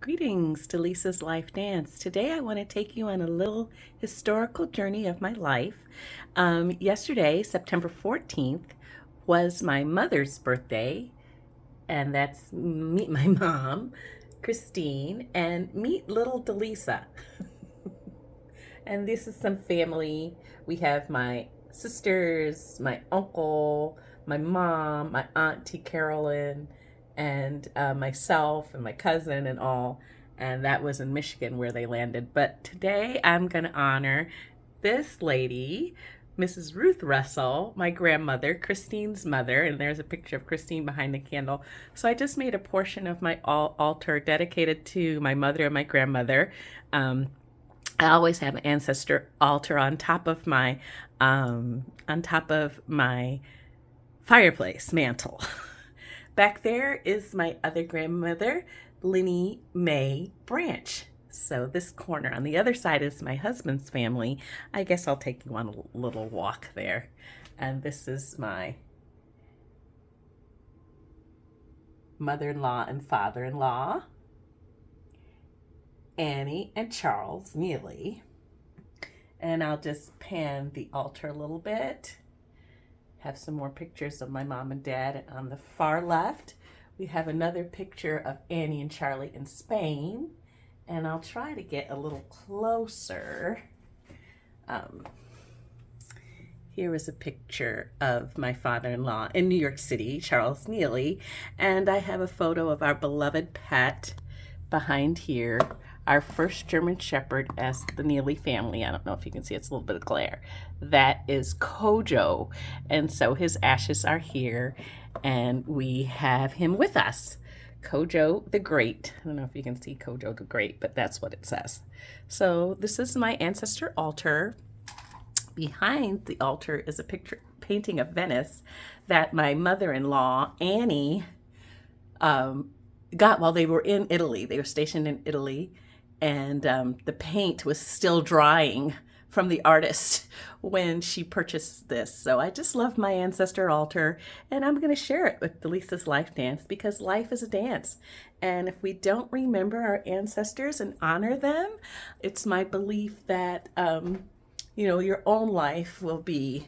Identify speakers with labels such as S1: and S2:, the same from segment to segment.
S1: Greetings to Lisa's Life Dance. Today I want to take you on a little historical journey of my life. Yesterday, September 14th, was my mother's birthday, and that's meet my mom, Christine, and meet little DeLisa. And this is some family. We have my sisters, my uncle, my mom, my auntie Carolyn, and myself and my cousin and all. And that was in Michigan where they landed. But today I'm going to honor this lady, Mrs. Ruth Russell, my grandmother, Christine's mother, and there's a picture of Christine behind the candle. So I just made a portion of my altar dedicated to my mother and my grandmother. I always have an ancestor altar on top of my fireplace mantle. Back there is my other grandmother, Linnie Mae Branch. So this corner on the other side is my husband's family. I guess I'll take you on a little walk there. And this is my mother-in-law and father-in-law, Annie and Charles Nealy. And I'll just pan the altar a little bit. Have some more pictures of my mom and dad. On the far left, we have another picture of Annie and Charlie in Spain. And I'll try to get a little closer. Here is a picture of my father-in-law in New York City, Charles Nealy. And I have a photo of our beloved pet behind here. Our first German Shepherd as the Nealy family. I don't know if you can see, it's a little bit of glare. That is Kojo. And so his ashes are here and we have him with us. Kojo the Great. I don't know if you can see Kojo the Great, but that's what it says. So this is my ancestor altar. Behind the altar is a painting of Venice that my mother-in-law, Annie, got while they were in Italy. They were stationed in Italy. And the paint was still drying from the artist when she purchased this. So I just love my ancestor altar, and I'm going to share it with DeLisa's Life Dance because life is a dance. And if we don't remember our ancestors and honor them, it's my belief that, your own life will be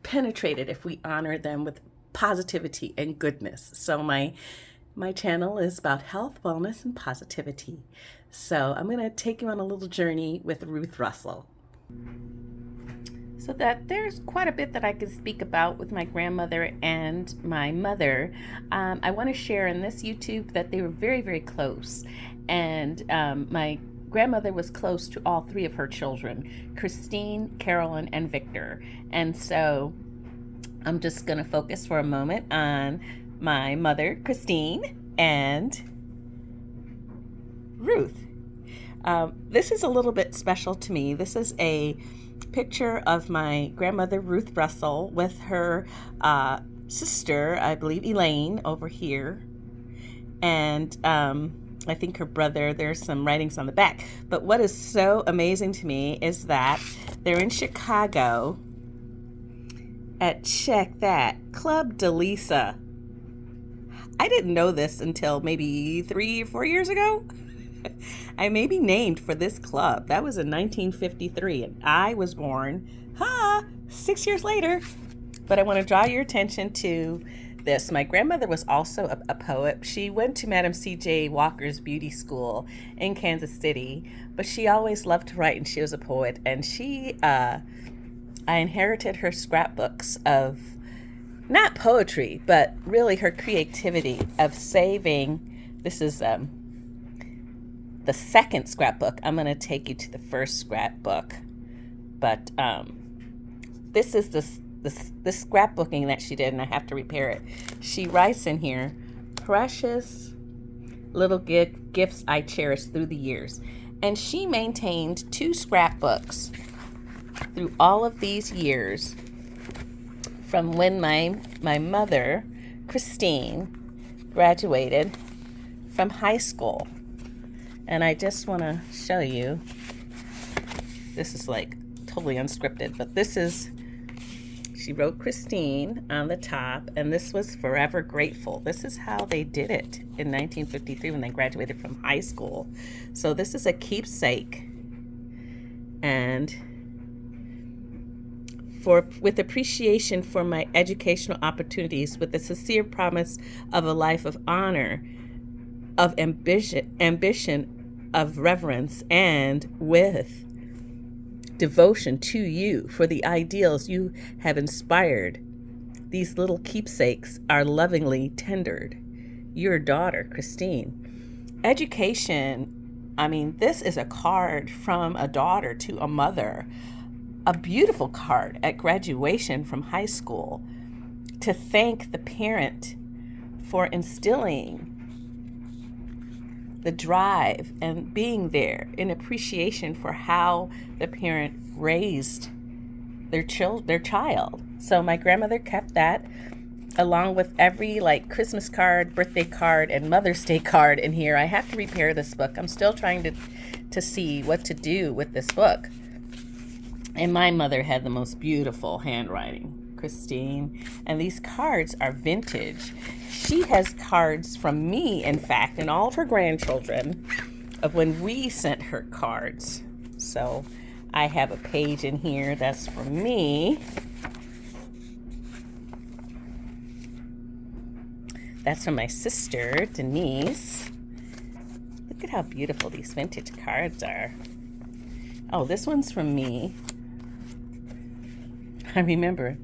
S1: penetrated if we honor them with positivity and goodness. So my channel is about health, wellness, and positivity. So I'm going to take you on a little journey with Ruth Russell. So that there's quite a bit that I could speak about with my grandmother and my mother. I want to share in this YouTube that they were very, very close. And my grandmother was close to all three of her children, Christine, Carolyn, and Victor. And so I'm just going to focus for a moment on my mother, Christine, and Ruth. This is a little bit special to me. This is a picture of my grandmother, Ruth Russell, with her sister, I believe, Elaine, over here. And I think her brother, there's some writings on the back. But what is so amazing to me is that they're in Chicago at, check that, Club DeLisa. I didn't know this until maybe 3 or 4 years ago. I may be named for this club. That was in 1953, and I was born 6 years later. But I want to draw your attention to this. My grandmother was also a poet. She went to Madam C.J. Walker's beauty school in Kansas City, but she always loved to write, and she was a poet. And I inherited her scrapbooks of not poetry, but really her creativity of saving. This is the second scrapbook. I'm going to take you to the first scrapbook. But this is the scrapbooking that she did, and I have to repair it. She writes in here, precious little gifts I cherish through the years. And she maintained 2 scrapbooks through all of these years from when my mother, Christine, graduated from high school. And I just want to show you, this is like totally unscripted, but this is, She wrote Christine on the top, and this was Forever Grateful. This is how they did it in 1953 when they graduated from high school. So this is a keepsake. And with appreciation for my educational opportunities, with the sincere promise of a life of honor, of ambition, of reverence, and with devotion to you for the ideals you have inspired, these little keepsakes are lovingly tendered. Your daughter, Christine. Education, I mean, this is a card from a daughter to a mother. A beautiful card at graduation from high school to thank the parent for instilling the drive and being there in appreciation for how the parent raised their child. So my grandmother kept that along with every Christmas card, birthday card, and Mother's Day card in here. I have to repair this book. I'm still trying to see what to do with this book. And my mother had the most beautiful handwriting, Christine. And these cards are vintage. She has cards from me, in fact, and all of her grandchildren of when we sent her cards. So I have a page in here that's from me. That's from my sister, Denise. Look at how beautiful these vintage cards are. Oh, this one's from me. I remember,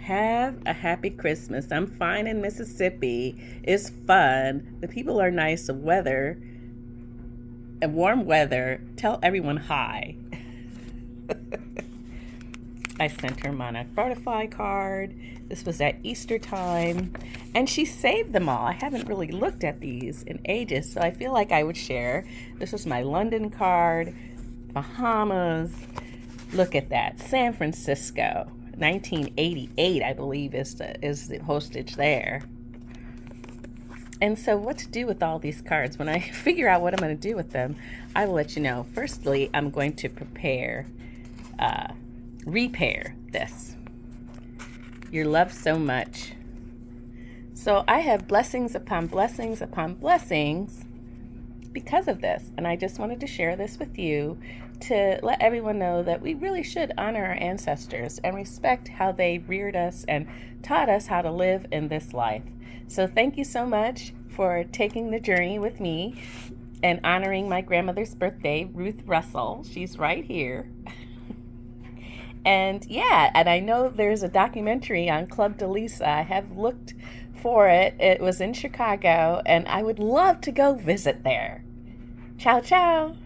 S1: have a happy Christmas. I'm fine in Mississippi. It's fun. The people are nice. The weather and warm weather. Tell everyone hi. I sent her monarch butterfly card. This was at Easter time. And she saved them all. I haven't really looked at these in ages, so I feel like I would share. This was my London card. Bahamas. Look at that. San Francisco. 1988, I believe, is the postage there. And so what to do with all these cards? When I figure out what I'm going to do with them, I will let you know. Firstly, I'm going to repair this. You're loved so much. So I have blessings upon blessings upon blessings because of this. And I just wanted to share this with you to let everyone know that we really should honor our ancestors and respect how they reared us and taught us how to live in this life. So thank you so much for taking the journey with me and honoring my grandmother's birthday, Ruth Russell. She's right here. And I know there's a documentary on Club DeLisa. I have looked for it. It was in Chicago, and I would love to go visit there. Ciao, ciao.